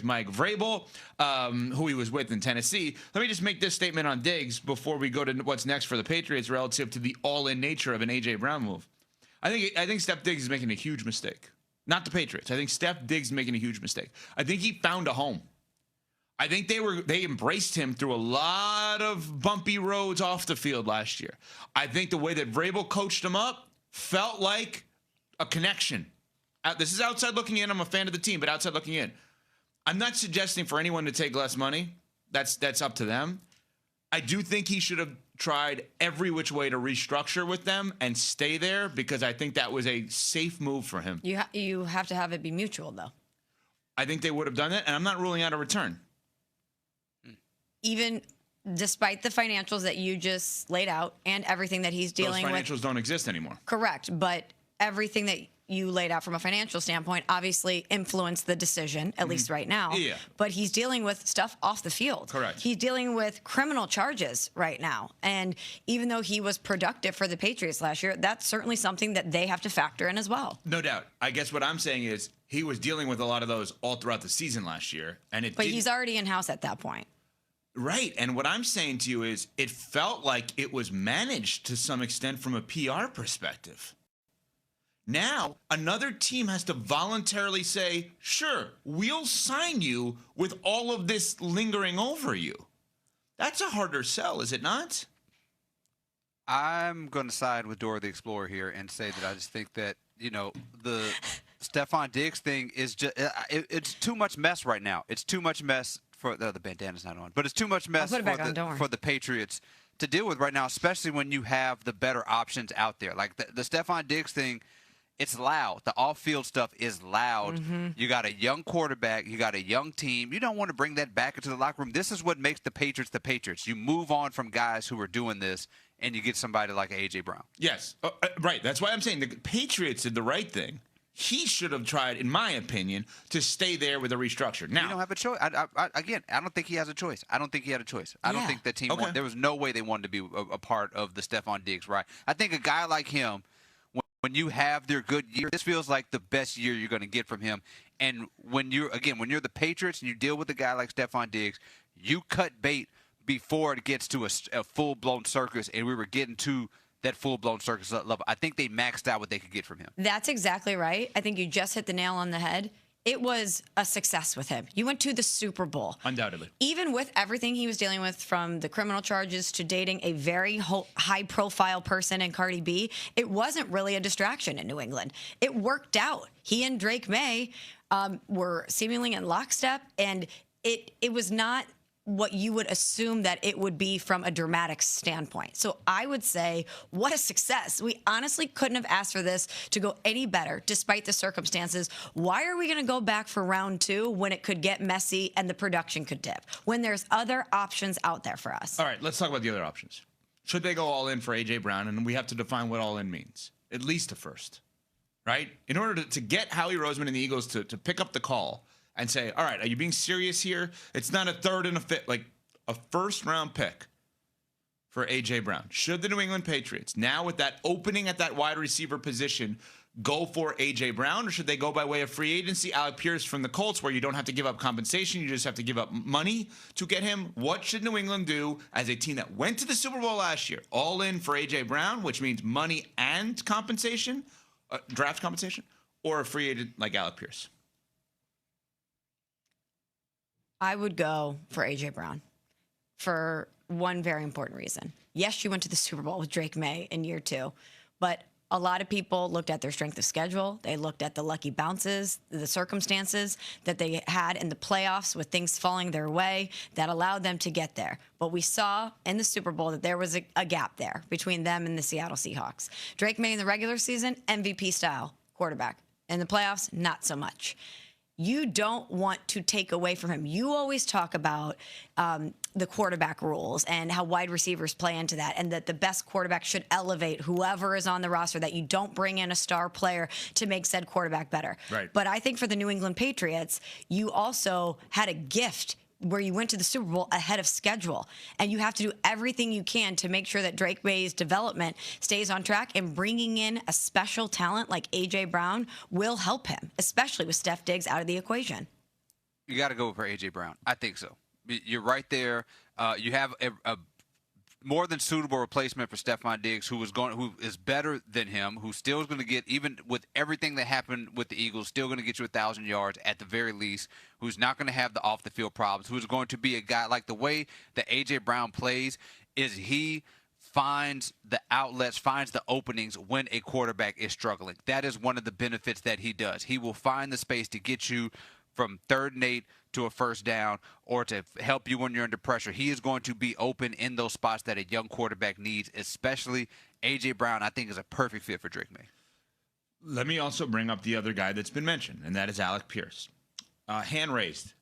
with Mike Vrabel, who he was with in Tennessee. Let me just make this statement on Diggs before we go to what's next for the Patriots relative to the all-in nature of an A.J. Brown move. I think Steph Diggs is making a huge mistake. Not the Patriots. I think Steph Diggs is making a huge mistake. I think he found a home. I think they embraced him through a lot of bumpy roads off the field last year. I think the way that Vrabel coached him up felt like a connection. This is outside looking in. I'm a fan of the team, but outside looking in. I'm not suggesting for anyone to take less money. That's up to them. I do think he should have tried every which way to restructure with them and stay there, because I think that was a safe move for him. You have to have it be mutual, though. I think they would have done that, and I'm not ruling out a return. Even despite the financials that you just laid out and everything that he's dealing with. Those financials don't exist anymore. Correct. But everything that you laid out from a financial standpoint obviously influenced the decision, at least right now. Yeah. But he's dealing with stuff off the field. Correct. He's dealing with criminal charges right now. And even though he was productive for the Patriots last year, that's certainly something that they have to factor in as well. No doubt. I guess what I'm saying is he was dealing with a lot of those all throughout the season last year. But he's already in-house at that point. Right. And what I'm saying to you is it felt like it was managed to some extent from a PR perspective. Now, another team has to voluntarily say, sure, we'll sign you with all of this lingering over you. That's a harder sell, is it not? I'm going to side with Dora the Explorer here and say that I just think that, the Stefon Diggs thing is just, it's too much mess right now. It's too much mess for the bandana's not on, but it's too much mess for the Patriots to deal with right now, especially when you have the better options out there. Like the Stefon Diggs thing, it's loud. The off-field stuff is loud. Mm-hmm. You got a young quarterback. You got a young team. You don't want to bring that back into the locker room. This is what makes the Patriots the Patriots. You move on from guys who are doing this, and you get somebody like A.J. Brown. Yes, right. That's why I'm saying the Patriots did the right thing. He should have tried, in my opinion, to stay there with a restructure. Now, you don't have a choice. Again, I don't think he has a choice. I don't think he had a choice. I don't think the team Okay. there was no way they wanted to be a part of the Stefon Diggs, right? I think a guy like him, when you have their good year, this feels like the best year you're going to get from him. And when you're the Patriots and you deal with a guy like Stefon Diggs, you cut bait before it gets to a full-blown circus, and we were getting to that full-blown circus level. I think they maxed out what they could get from him. That's exactly right. I think you just hit the nail on the head. It was a success with him. You went to the Super Bowl. Undoubtedly. Even with everything he was dealing with, from the criminal charges to dating a very high-profile person in Cardi B, it wasn't really a distraction in New England. It worked out. He and Drake May were seemingly in lockstep, and it was not what you would assume that it would be from a dramatic standpoint. So I would say, what a success. We honestly couldn't have asked for this to go any better, despite the circumstances. Why are we going to go back for round 2 when it could get messy and the production could dip, when there's other options out there for us? All right, let's talk about the other options. Should they go all in for A.J. Brown? And we have to define what all in means, at least a first, right? In order to get Howie Roseman and the Eagles to pick up the call and say, all right, are you being serious here? It's not a third and a fifth, like a first-round pick for A.J. Brown. Should the New England Patriots, now with that opening at that wide receiver position, go for A.J. Brown, or should they go by way of free agency? Alec Pierce from the Colts, where you don't have to give up compensation, you just have to give up money to get him. What should New England do as a team that went to the Super Bowl last year? All in for A.J. Brown, which means money and compensation, draft compensation, or a free agent like Alec Pierce? I would go for A.J. Brown for one very important reason. Yes, you went to the Super Bowl with Drake May in year 2, but a lot of people looked at their strength of schedule. They looked at the lucky bounces, the circumstances that they had in the playoffs with things falling their way that allowed them to get there. But we saw in the Super Bowl that there was a gap there between them and the Seattle Seahawks. Drake May in the regular season, MVP-style quarterback. In the playoffs, not so much. You don't want to take away from him. You always talk about the quarterback rules and how wide receivers play into that, and that the best quarterback should elevate whoever is on the roster, that you don't bring in a star player to make said quarterback better. Right. But I think for the New England Patriots, you also had a gift where you went to the Super Bowl ahead of schedule, and you have to do everything you can to make sure that Drake May's development stays on track, and bringing in a special talent like A.J. Brown will help him, especially with Steph Diggs out of the equation. You got to go for A.J. Brown. I think so. You're right there. You have a more than suitable replacement for Stefon Diggs, who is better than him, who still is going to get, even with everything that happened with the Eagles, still going to get you 1,000 yards at the very least, who's not going to have the off-the-field problems, who's going to be a guy like the way that A.J. Brown plays is he finds the outlets, finds the openings when a quarterback is struggling. That is one of the benefits that he does. He will find the space to get you from 3rd and 8 to a first down or to help you when you're under pressure. He is going to be open in those spots that a young quarterback needs, especially A.J. Brown, I think, is a perfect fit for Drake May. Let me also bring up the other guy that's been mentioned, and that is Alec Pierce. Hand raised.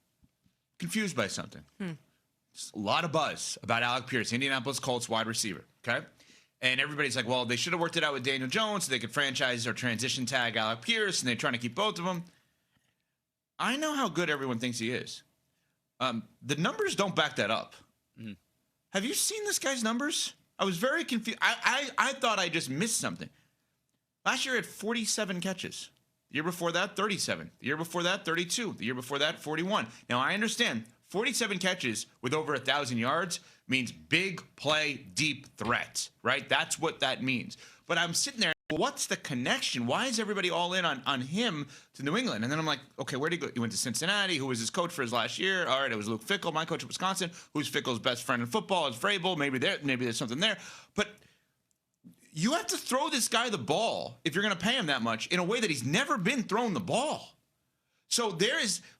Confused by something. A lot of buzz about Alec Pierce, Indianapolis Colts wide receiver, okay? And everybody's like, well, they should have worked it out with Daniel Jones so they could franchise or transition tag Alec Pierce, and they're trying to keep both of them. I know how good everyone thinks he is. The numbers don't back that up. Have you seen this guy's numbers? I was very confused. I thought I just missed something. Last year, he had 47 catches. The year before that, 37. The year before that, 32. The year before that, 41. Now, I understand 47 catches with over 1,000 yards means big play, deep threat, right? That's what that means. But I'm sitting there, what's the connection? Why is everybody all in on him to New England? And then I'm like, okay, where'd he go? He went to Cincinnati. Who was his coach for his last year? All right, it was Luke Fickell, my coach at Wisconsin. Who's Fickell's best friend in football? Is Vrabel. Maybe there's something there. But you have to throw this guy the ball if you're going to pay him that much in a way that he's never been thrown the ball. So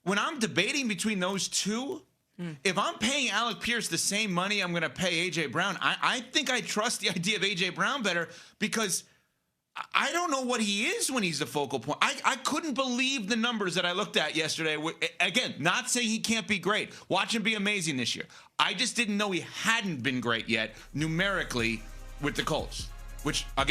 when I'm debating between those two, if I'm paying Alec Pierce the same money I'm going to pay A.J. Brown, I think I trust the idea of A.J. Brown better because I don't know what he is when he's the focal point. I couldn't believe the numbers that I looked at yesterday. Again, not saying he can't be great. Watch him be amazing this year. I just didn't know he hadn't been great yet numerically with the Colts, which, again,